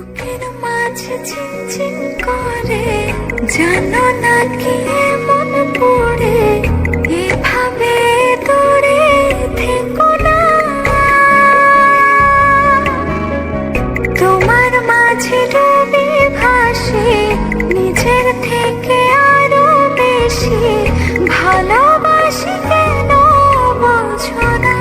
বুকের মাঝে ঝিনঝিন করে, জানো না কি মন পড়ে, এভাবে দূরে থেকো না। তোমার মাঝে ডুবে ভাসি, নিজের থেকে আরো বেশি ভালোবাসি, কেন বোঝো না?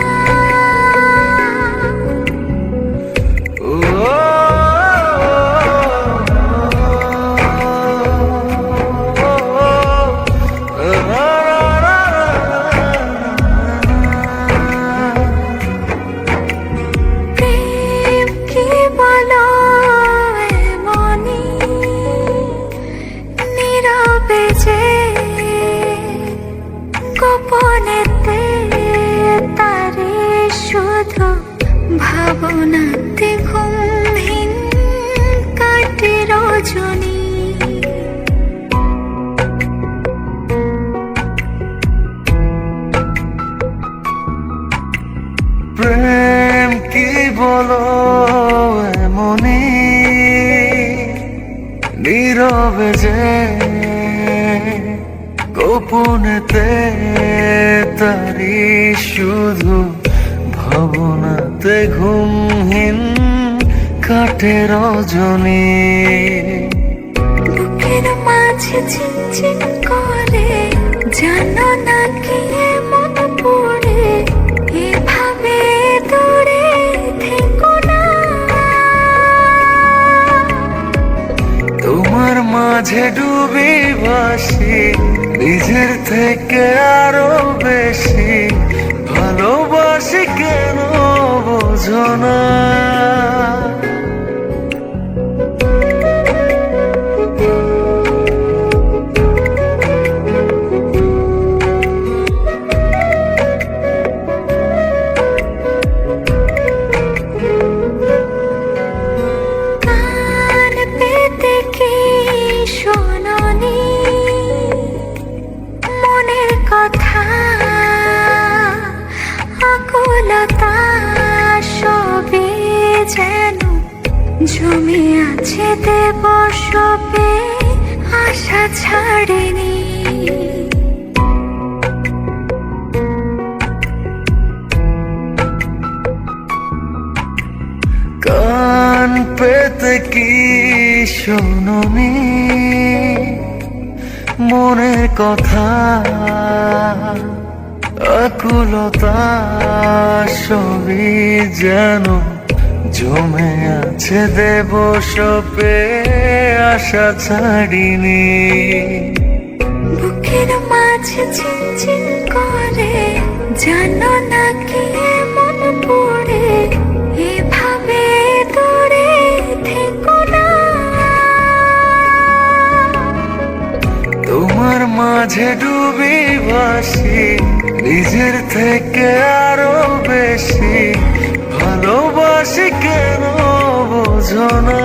প্রেম কি বলো এমনই, নীরবে যে গোপনেতে তারে শুধু ভাবনাতে ঘুমহীন কাটে রজনী। প্রেম কি বলো এমনই, নীরবে যে গোপনেতে তারি শুধু ভাবনাতে ঘুমহীন কাটে রজনী। বুকের মাঝে ঝিনঝিন করে, জানো না কি মন পড়ে, এভাবে দূরে থেকো না। তোমার মাঝে ডুবে ভাসি, নিজের থেকে আরো বেশি ভালোবাসি, কেন বোঝো না? কান পেতে কি শোনোনি মনের কথা, আকুলতা সবে যেন জমে আছে দেবসবে, আশা ছাড়েনি। কান পেতে কি শোনোনি মনের কথা, আকুলতা সবই যেন জমে আছে দেবসবে, আশা ছাড়িনি। বুকের মাঝে ঝিনঝিন করে, জানো না কি মন পড়ে, এভাবে দূরে থেকো না। তোমার মাঝে ডুবে ভাসি, নিজের থেকে আরো বেশি ভালোবাসি, কেন বোঝো না?